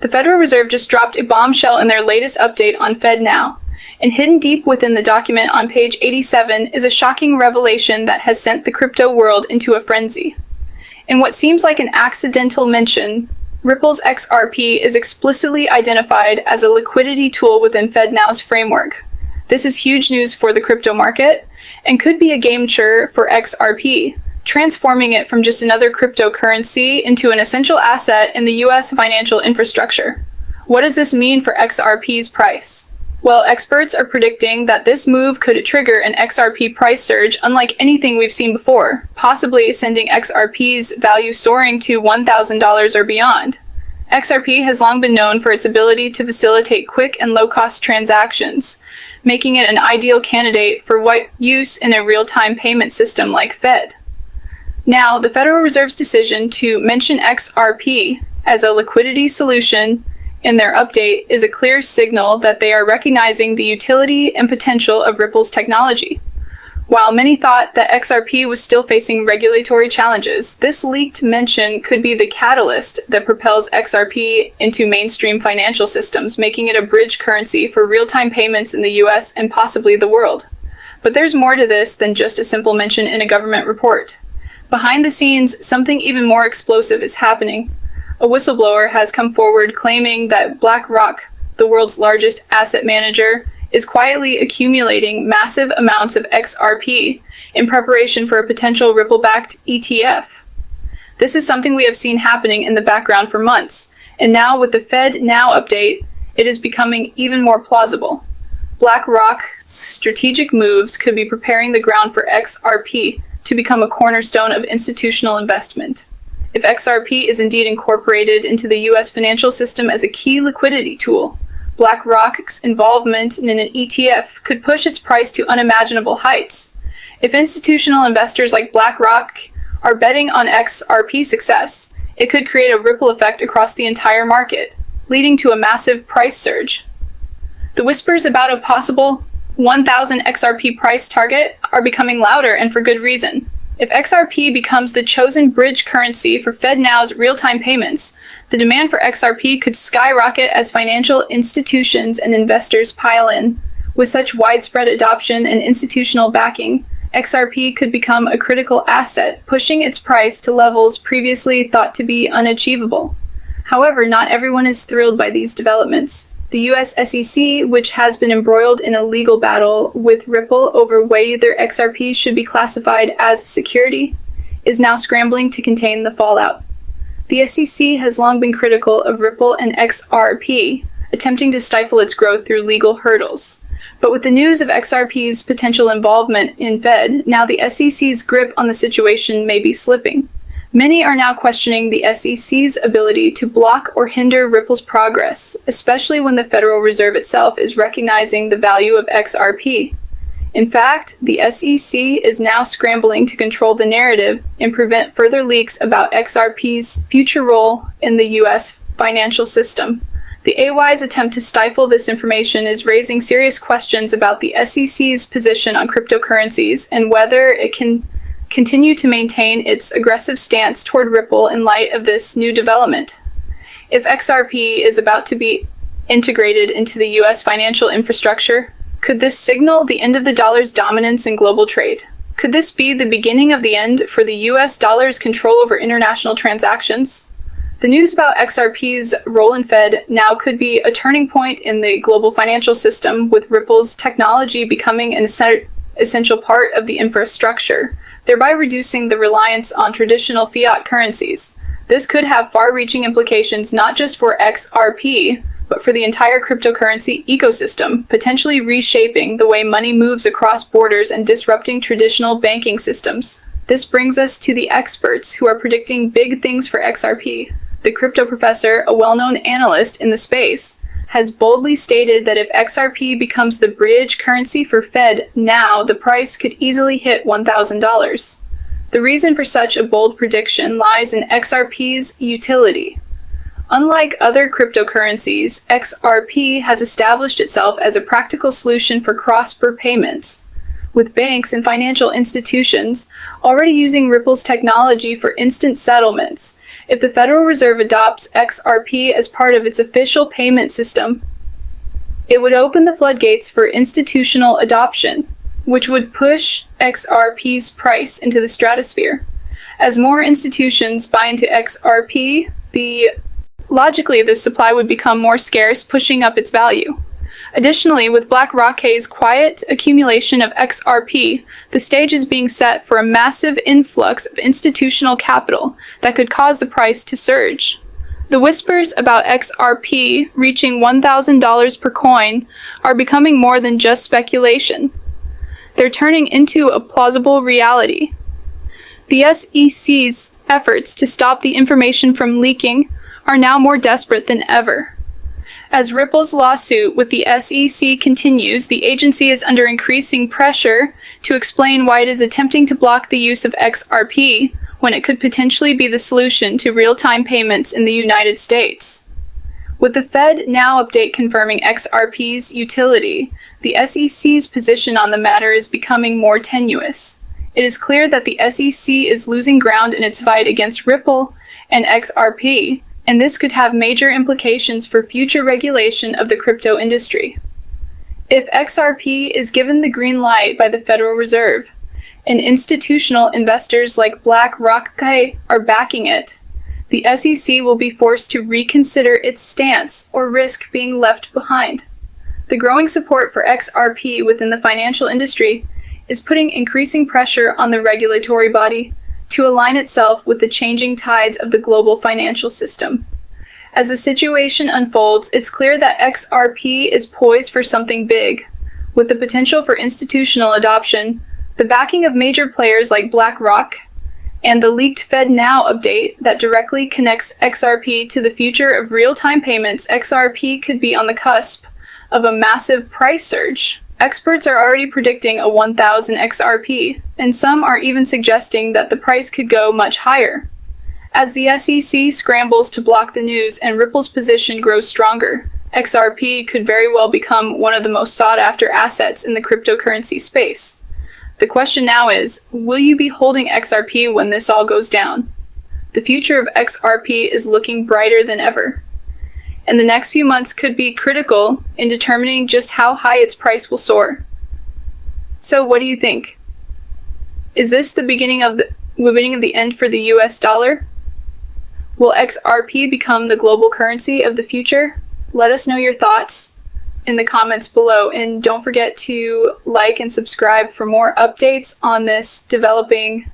The Federal Reserve just dropped a bombshell in their latest update on FEDNOW, and hidden deep within the document on page 87 is a shocking revelation that has sent the crypto world into a frenzy. In what seems like an accidental mention, Ripple's XRP is explicitly identified as a liquidity tool within FEDNOW's framework. This is huge news for the crypto market and could be a game changer for XRP, transforming it from just another cryptocurrency into an essential asset in the US financial infrastructure. What does this mean for XRP's price? Well, experts are predicting that this move could trigger an XRP price surge unlike anything we've seen before, possibly sending XRP's value soaring to $1,000 or beyond. XRP has long been known for its ability to facilitate quick and low-cost transactions, making it an ideal candidate for use in a real-time payment system like Fed. Now, the Federal Reserve's decision to mention XRP as a liquidity solution in their update is a clear signal that they are recognizing the utility and potential of Ripple's technology. While many thought that XRP was still facing regulatory challenges, this leaked mention could be the catalyst that propels XRP into mainstream financial systems, making it a bridge currency for real-time payments in the US and possibly the world. But there's more to this than just a simple mention in a government report. Behind the scenes, something even more explosive is happening. A whistleblower has come forward claiming that BlackRock, the world's largest asset manager, is quietly accumulating massive amounts of XRP in preparation for a potential Ripple-backed ETF. This is something we have seen happening in the background for months, and now with the FEDNOW update, it is becoming even more plausible. BlackRock's strategic moves could be preparing the ground for XRP to become a cornerstone of institutional investment. If XRP is indeed incorporated into the US financial system as a key liquidity tool, BlackRock's involvement in an ETF could push its price to unimaginable heights. If institutional investors like BlackRock are betting on XRP success, it could create a ripple effect across the entire market, leading to a massive price surge. The whispers about a possible 1,000 XRP price target are becoming louder, and for good reason. If XRP becomes the chosen bridge currency for FedNow's real-time payments, the demand for XRP could skyrocket as financial institutions and investors pile in. With such widespread adoption and institutional backing, XRP could become a critical asset, pushing its price to levels previously thought to be unachievable. However, not everyone is thrilled by these developments. The US SEC, which has been embroiled in a legal battle with Ripple over whether XRP should be classified as a security, is now scrambling to contain the fallout. The SEC has long been critical of Ripple and XRP, attempting to stifle its growth through legal hurdles. But with the news of XRP's potential involvement in Fed, now the SEC's grip on the situation may be slipping. Many are now questioning the SEC's ability to block or hinder Ripple's progress, especially when the Federal Reserve itself is recognizing the value of XRP. In fact, the SEC is now scrambling to control the narrative and prevent further leaks about XRP's future role in the US financial system. The AY's attempt to stifle this information is raising serious questions about the SEC's position on cryptocurrencies and whether it can continue to maintain its aggressive stance toward Ripple in light of this new development. If XRP is about to be integrated into the US financial infrastructure, could this signal the end of the dollar's dominance in global trade? Could this be the beginning of the end for the US dollar's control over international transactions? The news about XRP's role in Fed now could be a turning point in the global financial system, with Ripple's technology becoming an essential part of the infrastructure, thereby reducing the reliance on traditional fiat currencies. This could have far-reaching implications not just for XRP, but for the entire cryptocurrency ecosystem, potentially reshaping the way money moves across borders and disrupting traditional banking systems. This brings us to the experts who are predicting big things for XRP. The crypto professor, a well-known analyst in the space, has boldly stated that if XRP becomes the bridge currency for FEDNOW, the price could easily hit $1,000. The reason for such a bold prediction lies in XRP's utility. Unlike other cryptocurrencies, XRP has established itself as a practical solution for cross-border payments. with banks and financial institutions already using Ripple's technology for instant settlements. If the Federal Reserve adopts XRP as part of its official payment system, it would open the floodgates for institutional adoption, which would push XRP's price into the stratosphere. As more institutions buy into XRP, logically the supply would become more scarce, pushing up its value. Additionally, with BlackRock's quiet accumulation of XRP, the stage is being set for a massive influx of institutional capital that could cause the price to surge. The whispers about XRP reaching $1,000 per coin are becoming more than just speculation. They're turning into a plausible reality. The SEC's efforts to stop the information from leaking are now more desperate than ever. As Ripple's lawsuit with the SEC continues, the agency is under increasing pressure to explain why it is attempting to block the use of XRP when it could potentially be the solution to real-time payments in the United States. With the FEDNOW update confirming XRP's utility, the SEC's position on the matter is becoming more tenuous. It is clear that the SEC is losing ground in its fight against Ripple and XRP, and this could have major implications for future regulation of the crypto industry. If XRP is given the green light by the Federal Reserve, and institutional investors like BlackRock are backing it, the SEC will be forced to reconsider its stance or risk being left behind. The growing support for XRP within the financial industry is putting increasing pressure on the regulatory body to align itself with the changing tides of the global financial system. As the situation unfolds, it's clear that XRP is poised for something big, with the potential for institutional adoption, the backing of major players like BlackRock, and the leaked FEDNOW update that directly connects XRP to the future of real-time payments. XRP could be on the cusp of a massive price surge. Experts are already predicting a 1,000 XRP, and some are even suggesting that the price could go much higher. As the SEC scrambles to block the news and Ripple's position grows stronger, XRP could very well become one of the most sought-after assets in the cryptocurrency space. The question now is, will you be holding XRP when this all goes down? The future of XRP is looking brighter than ever, and the next few months could be critical in determining just how high its price will soar. So what do you think? Is this the beginning of the end for the US dollar? Will XRP become the global currency of the future? Let us know your thoughts in the comments below, and don't forget to like and subscribe for more updates on this developing